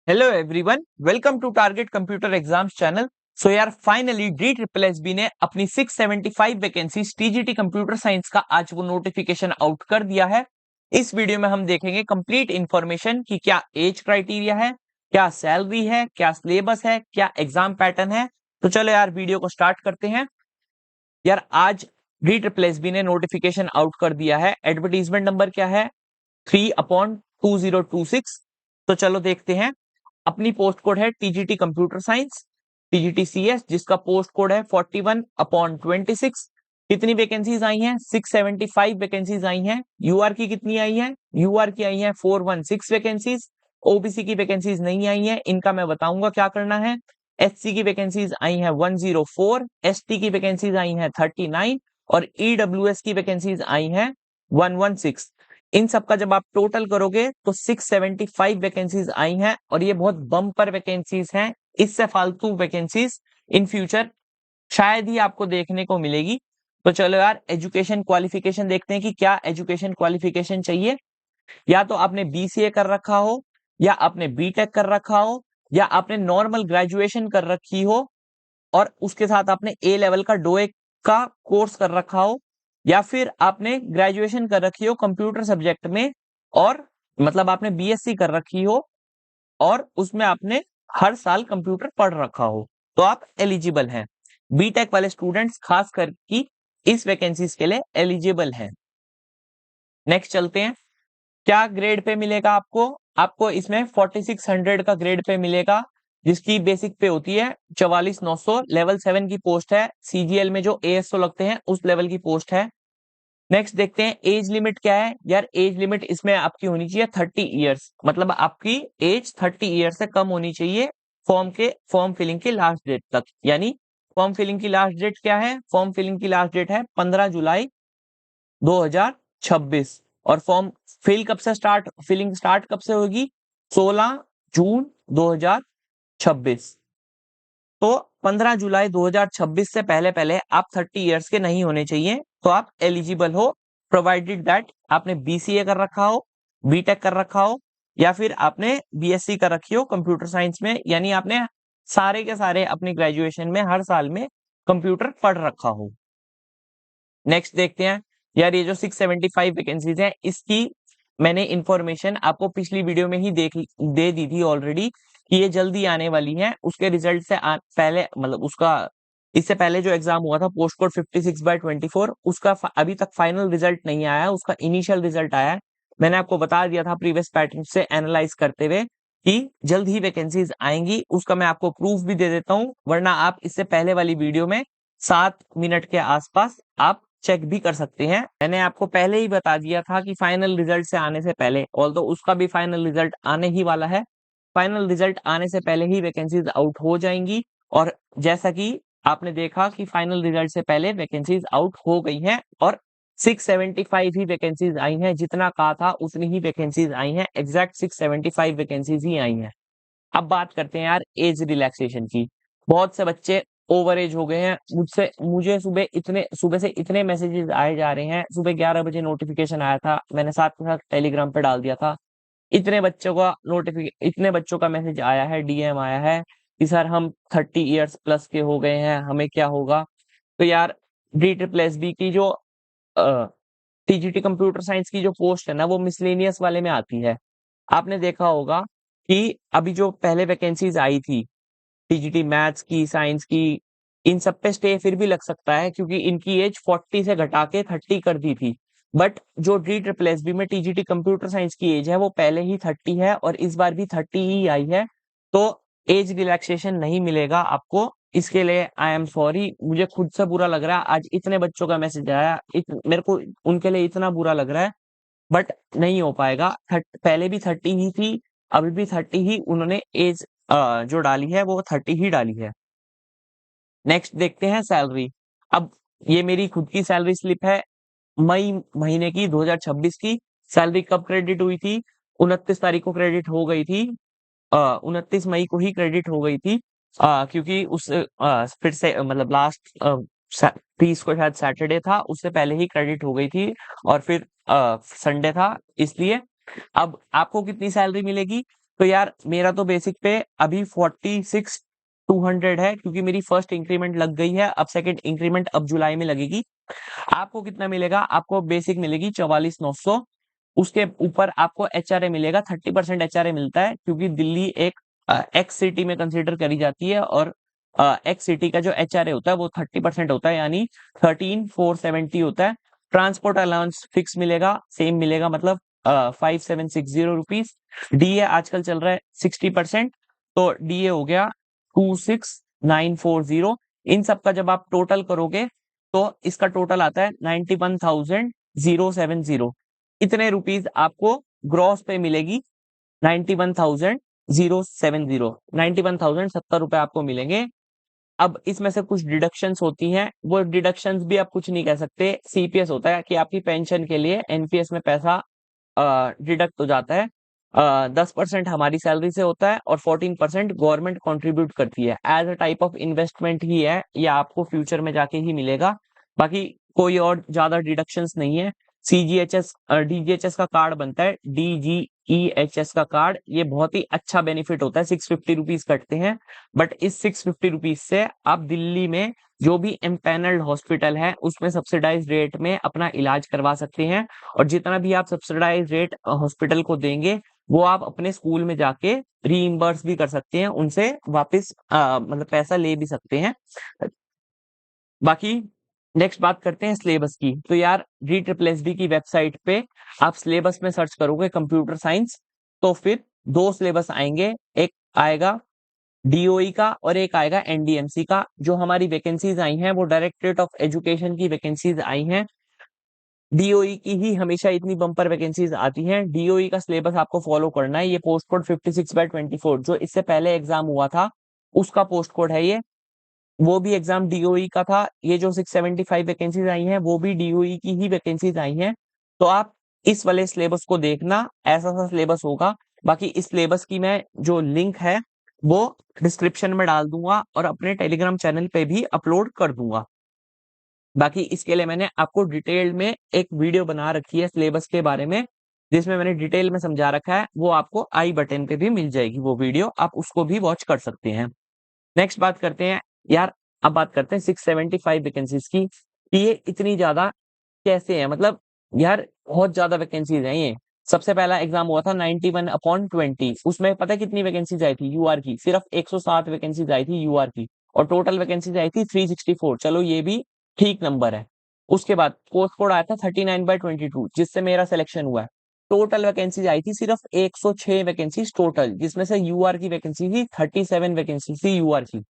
Hello everyone, welcome to target computer exams channel. So यार finally DSSB ने अपनी 675 vacancies TGT computer science का आज वो नोटिफिकेशन आउट कर दिया है। इस वीडियो में हम देखेंगे कंप्लीट इंफॉर्मेशन कि क्या एज क्राइटेरिया है, क्या सैलरी है, क्या सिलेबस है, क्या एग्जाम पैटर्न है। तो चलो यार वीडियो को स्टार्ट करते हैं। यार आज DSSB ने नोटिफिकेशन आउट कर दिया है। एडवर्टीजमेंट नंबर क्या है? 3/2026। तो चलो देखते हैं। अपनी पोस्ट कोड है टीजीटी कंप्यूटर साइंस, TGT-CS, जिसका पोस्ट कोड है 41/26। कितनी वैकेंसीज आई हैं? 675 वैकेंसीज आई हैं। यूआर की कितनी आई है? यूआर की आई है 416 वैकेंसीज। ओबीसी की वैकेंसीज नहीं आई है, इनका मैं बताऊंगा क्या करना है। एससी की वैकेंसीज आई हैं 104, एसटी की वैकेंसीज आई हैं 39 और ईडब्ल्यूएस की वैकेंसीज आई हैं 116। इन सब का जब आप टोटल करोगे तो 675 वैकेंसीज आई हैं और ये बहुत बम्पर वैकेंसीज हैं। इससे फालतू वैकेंसीज इन फ्यूचर शायद ही आपको देखने को मिलेगी। तो चलो यार एजुकेशन क्वालिफिकेशन देखते हैं कि क्या एजुकेशन क्वालिफिकेशन चाहिए। या तो आपने बीसीए कर रखा हो, या आपने बीटेक कर रखा हो, या आपने नॉर्मल ग्रेजुएशन कर रखी हो और उसके साथ आपने ए लेवल का डोए का कोर्स कर रखा हो, या फिर आपने ग्रेजुएशन कर रखी हो कंप्यूटर सब्जेक्ट में और मतलब आपने बीएससी कर रखी हो और उसमें आपने हर साल कंप्यूटर पढ़ रखा हो, तो आप एलिजिबल हैं। बीटेक वाले स्टूडेंट्स खास करके इस वैकेंसीज के लिए एलिजिबल हैं। नेक्स्ट चलते हैं। क्या ग्रेड पे मिलेगा आपको? आपको इसमें 4600 का ग्रेड पे मिलेगा, जिसकी बेसिक पे होती है 44,900। लेवल 7 की पोस्ट है। सीजीएल में जो एएसओ लगते हैं उस लेवल की पोस्ट है। नेक्स्ट देखते हैं एज लिमिट क्या है। यार एज लिमिट इसमें आपकी होनी चाहिए 30 ईयर्स, मतलब आपकी एज 30 ईयर्स से कम होनी चाहिए फॉर्म फिलिंग की लास्ट डेट तक। यानी फॉर्म फिलिंग की लास्ट डेट क्या है? फॉर्म फिलिंग की लास्ट डेट है 15 जुलाई 2026। और फॉर्म फिलिंग स्टार्ट कब से होगी? 16 जून 2026। तो 15 जुलाई 2026 से पहले पहले आप 30 इयर्स के नहीं होने चाहिए, तो आप एलिजिबल हो, प्रोवाइडेड दैट आपने बीसीए कर रखा हो, बीटेक कर रखा हो, या फिर आपने बीएससी कर रखी हो कंप्यूटर साइंस में, यानी आपने सारे के सारे अपनी ग्रेजुएशन में हर साल में कंप्यूटर पढ़ रखा हो। नेक्स्ट देखते हैं। यार ये जो 675 वैकेंसीज है, इसकी मैंने इंफॉर्मेशन आपको पिछली वीडियो में ही दे दी थी ऑलरेडी कि ये जल्दी आने वाली है। उसके रिजल्ट से पहले मतलब उसका इससे पहले जो एग्जाम हुआ था पोस्ट कोड 56/24, उसका अभी तक फाइनल रिजल्ट नहीं आया, उसका इनिशियल रिजल्ट आया है। मैंने आपको बता दिया था प्रीवियस पैटर्न से एनालाइज करते हुए कि जल्द ही वैकेंसीज आएंगी। उसका मैं आपको प्रूफ भी दे देता हूँ, वरना आप इससे पहले वाली वीडियो में 7 मिनट के आसपास आप चेक भी कर सकते हैं। मैंने आपको पहले ही बता दिया था कि फाइनल रिजल्ट से आने से पहले, ऑल्दो उसका भी फाइनल रिजल्ट आने ही वाला है, फाइनल रिजल्ट आने से पहले ही वैकेंसीज आउट हो जाएंगी। और जैसा कि आपने देखा कि फाइनल रिजल्ट से पहले वैकेंसीज आउट हो गई हैं और 675 ही वैकेंसीज आई हैं। जितना कहा था उतनी ही वैकेंसीज आई हैं, एग्जैक्ट 675 वैकेंसीज ही आई हैं। अब बात करते हैं यार एज रिलैक्सेशन की। बहुत से बच्चे ओवर एज हो गए हैं। मुझे सुबह से इतने मैसेजेस आए जा रहे हैं। सुबह 11 बजे नोटिफिकेशन आया था, मैंने साथ के साथ टेलीग्राम पे डाल दिया था। इतने बच्चों का मैसेज आया है, डीएम आया है कि सर हम 30 इयर्स प्लस के हो गए हैं, हमें क्या होगा। तो यार DSSB की जो टीजीटी कंप्यूटर साइंस की जो पोस्ट है ना, वो मिसलेनियस वाले में आती है। आपने देखा होगा कि अभी जो पहले वैकेंसीज आई थी टीजीटी मैथ्स की, साइंस की, इन सब पे स्टे फिर भी लग सकता है क्योंकि इनकी एज 40 से घटा के 30 कर दी थी। बट जो DSSB में टीजीटी कंप्यूटर साइंस की एज है वो पहले ही 30 है और इस बार भी 30 ही आई है। तो एज रिलैक्सेशन नहीं मिलेगा आपको। इसके लिए आई एम सॉरी, मुझे खुद से बुरा लग रहा है। आज इतने बच्चों का मैसेज आया, मेरे को उनके लिए इतना बुरा लग रहा है, बट नहीं हो पाएगा। पहले भी 30 ही थी, अभी भी 30 ही उन्होंने एज जो डाली है वो 30 ही डाली है। नेक्स्ट देखते हैं सैलरी। अब ये मेरी खुद की सैलरी स्लिप है मई महीने की 2026 की। सैलरी कब क्रेडिट हुई थी? 29 तारीख को क्रेडिट हो गई थी। 29 मई को ही क्रेडिट हो गई थी, क्योंकि उस फिर से मतलब लास्ट 30 को शायद सैटरडे था, उससे पहले ही क्रेडिट हो गई थी और फिर संडे था, इसलिए। अब आपको कितनी सैलरी मिलेगी? तो यार मेरा तो बेसिक पे अभी 46,200 है, क्योंकि मेरी फर्स्ट इंक्रीमेंट लग गई है। अब सेकंड इंक्रीमेंट अब जुलाई में लगेगी। आपको कितना मिलेगा? आपको बेसिक मिलेगी 44,900। उसके ऊपर आपको एचआरए मिलेगा, 30% एचआरए मिलता है, क्योंकि दिल्ली एक एक्स सिटी में कंसिडर करी जाती है, और एक्स सिटी का जो एचआरए होता है वो 30% होता है, यानी 13,470 होता है। ट्रांसपोर्ट अलाउंस फिक्स मिलेगा, सेम मिलेगा, मतलब 5,760 रुपीज। डीए आजकल चल रहा है 60%, तो डीए हो गया 26,940। इन सब का जब आप टोटल करोगे तो इसका टोटल आता है 91,070। इतने रुपीज आपको ग्रॉस पे मिलेगी। 91,070, 91,070 रुपए आपको मिलेंगे। अब इसमें से कुछ डिडक्शंस होती हैं, वो डिडक्शंस भी आप कुछ नहीं कह सकते। सीपीएस होता है कि आपकी पेंशन के लिए एनपीएस में पैसा डिडक्ट हो जाता है। 10% हमारी सैलरी से होता है और 14% गवर्नमेंट कंट्रीब्यूट करती है। As a type of investment ही है, ये आपको फ्यूचर में जाके ही मिलेगा। बाकी कोई और ज्यादा डिडक्शंस नहीं है। सीजीएचएस डीजीएचएस का कार्ड बनता है, डीजीईएचएस का कार्ड, ये बहुत ही अच्छा बेनिफिट होता है। 650 रुपीज कटते हैं, बट इस 650 रुपीज से आप दिल्ली में जो भी एम्पैनल्ड हॉस्पिटल है उसमें सब्सिडाइज रेट में अपना इलाज करवा सकते हैं। और जितना भी आप सब्सिडाइज रेट हॉस्पिटल को देंगे, वो आप अपने स्कूल में जाके रीइंबर्स भी कर सकते हैं, उनसे वापस मतलब पैसा ले भी सकते हैं। बाकी नेक्स्ट बात करते हैं सिलेबस की। तो यार DSSB की वेबसाइट पे आप सिलेबस में सर्च करोगे कंप्यूटर साइंस, तो फिर दो सिलेबस आएंगे। एक आएगा डीओई का और एक आएगा एनडीएमसी का। जो हमारी वैकेंसीज आई हैं वो डायरेक्टरेट ऑफ एजुकेशन की वैकेंसीज आई हैं। डीओई की ही हमेशा इतनी बम्पर वैकेंसीज आती हैं। डीओई का सिलेबस आपको फॉलो करना है। ये पोस्ट कोड 56/24 जो इससे पहले एग्जाम हुआ था उसका पोस्ट कोड है ये। वो भी एग्जाम डीओई का था। ये जो 675 वैकेंसीज आई हैं वो भी डीओई की ही वैकेंसीज आई हैं। तो आप इस वाले सिलेबस को देखना, ऐसा सा सिलेबस होगा। बाकी इस सिलेबस की मैं जो लिंक है वो डिस्क्रिप्शन में डाल दूंगा और अपने टेलीग्राम चैनल पे भी अपलोड कर दूंगा। बाकी इसके लिए मैंने आपको डिटेल में एक वीडियो बना रखी है सिलेबस के बारे में, जिसमें मैंने डिटेल में समझा रखा है। वो आपको आई बटन पे भी मिल जाएगी वो वीडियो, आप उसको भी वॉच कर सकते हैं। नेक्स्ट बात करते हैं यार, अब बात करते हैं 675 वैकेंसीज की। ये इतनी ज्यादा कैसे है? मतलब यार बहुत ज्यादा वैकेंसीज हैं ये। सबसे पहला एग्जाम हुआ था 91/20, उसमें पता है कितनी वैकेंसीज आई थी यूआर की? सिर्फ 107 वैकेंसीज आई थी यूआर की, और टोटल वैकेंसीज आई थी 364। चलो ये भी ठीक नंबर है। उसके बाद पोस्ट कोड आया था 39/22, जिससे मेरा सिलेक्शन हुआ है। टोटल वैकेंसीज आई थी सिर्फ 106 वैकेंसीज टोटल, जिसमें से यूआर की वैकेंसी थी 37 वैकेंसी थी यूआर की।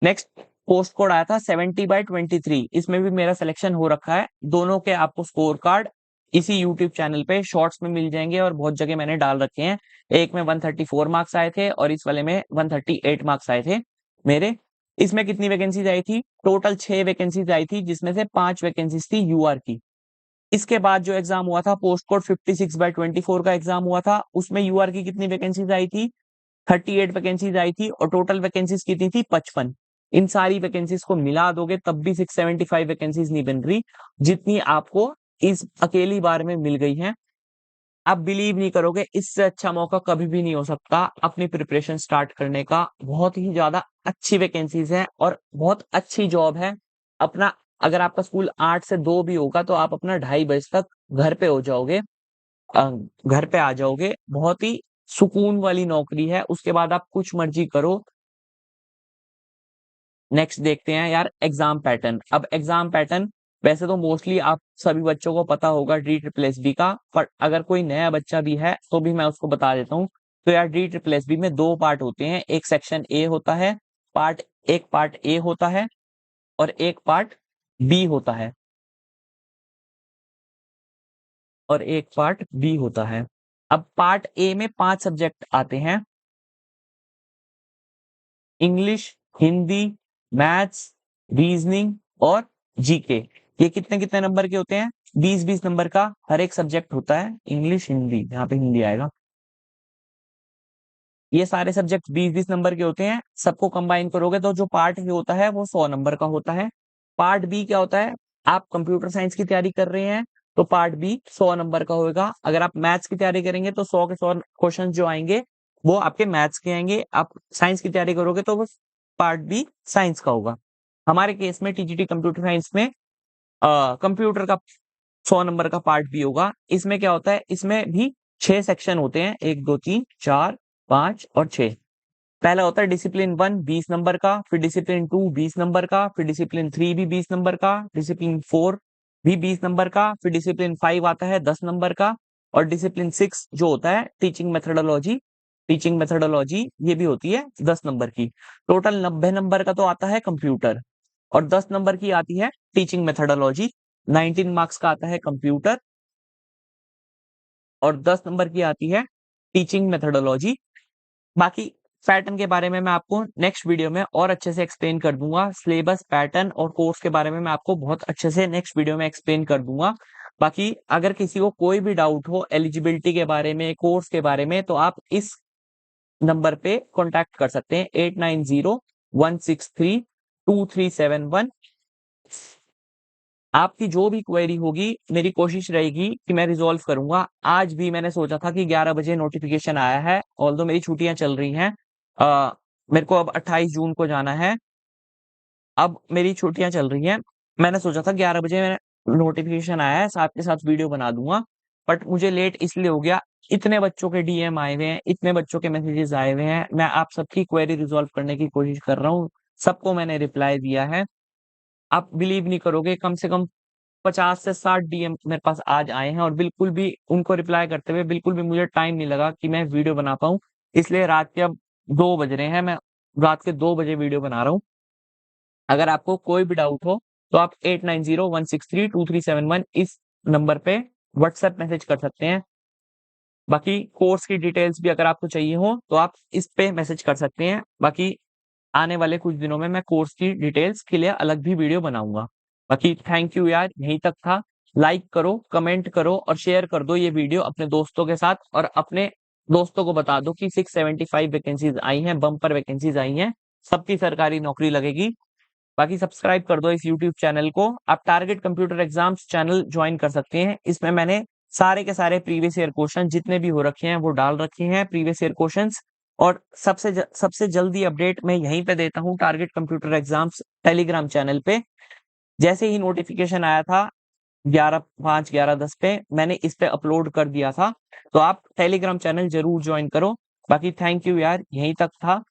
नेक्स्ट पोस्ट कोड आया था 70/23, इसमें भी मेरा सिलेक्शन हो रखा है। दोनों के आपको स्कोर कार्ड इसी यूट्यूब चैनल पे शॉर्ट्स में मिल जाएंगे, और बहुत जगह मैंने डाल रखे हैं। एक में 134 मार्क्स आए थे और इस वाले में 138 मार्क्स आए थे मेरे। इसमें कितनी वैकेंसीज आई थी? टोटल 6 वैकेंसीज आई थी, जिसमें से 5 वैकेंसीज थी यूआर की। इसके बाद जो एग्जाम हुआ था पोस्ट कोड 56/24 का एग्जाम हुआ था, उसमें यूआर की कितनी वैकेंसीज आई थी? 38 वैकेंसीज आई थी, और टोटल वैकेंसीज कितनी थी? 55। इन सारी वैकेंसीज को मिला दोगे तब भी 675 वैकेंसीज नहीं बन रही, जितनी आपको इस अकेली बार में मिल गई है। आप बिलीव नहीं करोगे, इससे अच्छा मौका कभी भी नहीं हो सकता अपनी प्रिपरेशन स्टार्ट करने का। बहुत ही ज्यादा अच्छी वैकेंसीज है और बहुत अच्छी जॉब है। अपना अगर आपका स्कूल 8 से 2 भी होगा तो आप अपना 2:30 बजे तक घर पे हो जाओगे, अ, घर पे आ जाओगे। बहुत ही सुकून वाली नौकरी है। उसके बाद आप कुछ मर्जी करो। नेक्स्ट देखते हैं यार एग्जाम पैटर्न। अब एग्जाम पैटर्न वैसे तो मोस्टली आप सभी बच्चों को पता होगा DSSB का, पर अगर कोई नया बच्चा भी है तो भी मैं उसको बता देता हूँ। तो यार DSSB में दो पार्ट होते हैं। एक सेक्शन ए होता है, एक पार्ट ए होता है और एक पार्ट बी होता है, और एक पार्ट बी होता है। अब पार्ट ए में 5 सब्जेक्ट आते हैं: इंग्लिश, हिंदी, मैथ्स, रीजनिंग और जीके। ये कितने कितने नंबर के होते हैं? 20-20 नंबर का हर एक सब्जेक्ट होता है। इंग्लिश, हिंदी, यहाँ पे हिंदी आएगा। ये सारे सब्जेक्ट 20-20 नंबर के होते हैं। सबको कंबाइन करोगे तो जो पार्ट ए होता है वो 100 नंबर का होता है। पार्ट बी क्या होता है? आप कंप्यूटर साइंस की तैयारी कर रहे हैं तो पार्ट बी 100 नंबर का होगा। अगर आप मैथ्स की तैयारी करेंगे तो 100 के 100 क्वेश्चन जो आएंगे वो आपके मैथ्स के आएंगे। आप साइंस की तैयारी करोगे तो वो पार्ट भी साइंस का होगा। हमारे केस में टीजीटी कंप्यूटर साइंस में कंप्यूटर का 100 नंबर का पार्ट भी होगा। इसमें क्या होता है, इसमें भी 6 सेक्शन होते हैं, 1 2 3 4 5 और 6। पहला होता है डिसिप्लिन 1 20 नंबर का, फिर डिसिप्लिन 2 20 नंबर का, फिर डिसिप्लिन 3 भी 20 नंबर का, डिसिप्लिन 4 भी 20 नंबर का, फिर डिसिप्लिन 5 आता है 10 नंबर का, और डिसिप्लिन 6 जो होता है टीचिंग मेथोडोलॉजी ये भी होती है 10 नंबर की। टोटल 90 नंबर का तो आता है कंप्यूटर, और 10 नंबर की आती है टीचिंग मेथोडोलॉजी। 19 मार्क्स का आता है कंप्यूटर, और 10 नंबर की आती है टीचिंग मेथोडोलॉजी। बाकी पैटर्न के बारे में मैं आपको नेक्स्ट वीडियो में और अच्छे से एक्सप्लेन कर दूंगा। सिलेबस, पैटर्न और कोर्स के बारे में मैं आपको बहुत अच्छे से नेक्स्ट वीडियो में एक्सप्लेन कर दूंगा। बाकी अगर किसी को कोई भी डाउट हो एलिजिबिलिटी के बारे में, कोर्स के बारे में, तो आप इस नंबर पे कांटेक्ट कर सकते हैं 8901632371। आपकी जो भी क्वेरी होगी मेरी कोशिश रहेगी कि मैं रिजॉल्व करूंगा। आज भी मैंने सोचा था कि 11 बजे नोटिफिकेशन आया है, ऑल्दो मेरी छुट्टियां चल रही हैं। मेरे को अब 28 जून को जाना है, अब मेरी छुट्टियां चल रही हैं। मैंने सोचा था 11 बजे नोटिफिकेशन आया है, साथ के साथ वीडियो बना दूंगा, बट मुझे लेट इसलिए हो गया, इतने बच्चों के डीएम आए हुए हैं, इतने बच्चों के मैसेजेस आए हुए हैं, मैं आप सबकी क्वेरी रिजॉल्व करने की कोशिश कर रहा हूँ। सबको मैंने रिप्लाई दिया है। आप बिलीव नहीं करोगे, कम से कम 50 से 60 डीएम मेरे पास आज आए हैं, और बिल्कुल भी उनको रिप्लाई करते हुए बिल्कुल भी मुझे टाइम नहीं लगा कि मैं वीडियो बना पाऊँ। इसलिए रात के अब 2 बज रहे हैं, मैं रात के 2 बजे वीडियो बना रहा हूँ। अगर आपको कोई भी डाउट हो तो आप 8901632371 इस नंबर पे व्हाट्सएप मैसेज कर सकते हैं। बाकी कोर्स की डिटेल्स भी अगर आपको चाहिए हो तो आप इस पे मैसेज कर सकते हैं। बाकी आने वाले कुछ दिनों में मैं कोर्स की डिटेल्स के लिए अलग भी वीडियो बनाऊंगा। बाकी थैंक यू यार, यहीं तक था। लाइक करो, कमेंट करो और शेयर कर दो ये वीडियो अपने दोस्तों के साथ, और अपने दोस्तों को बता दो कि 675 वैकेंसीज आई हैं, बम्पर वैकेंसीज आई हैं, सबकी सरकारी नौकरी लगेगी। बाकी सब्सक्राइब कर दो इस यूट्यूब चैनल को। आप target computer exams channel join कर सकते हैं, इसमें मैंने सारे के सारे प्रीवियस ईयर क्वेश्चन जितने भी हो रखे हैं वो डाल रखे हैं, प्रीवियस ईयर क्वेश्चंस। और सबसे जल्दी अपडेट मैं यहीं पे देता हूँ target computer exams Telegram channel पे। जैसे ही नोटिफिकेशन आया था 11/5 11:10 पे मैंने इस पे अपलोड कर दिया था, तो आप टेलीग्राम चैनल जरूर ज्वाइन करो। बाकी थैंक यू यार, यहीं तक था।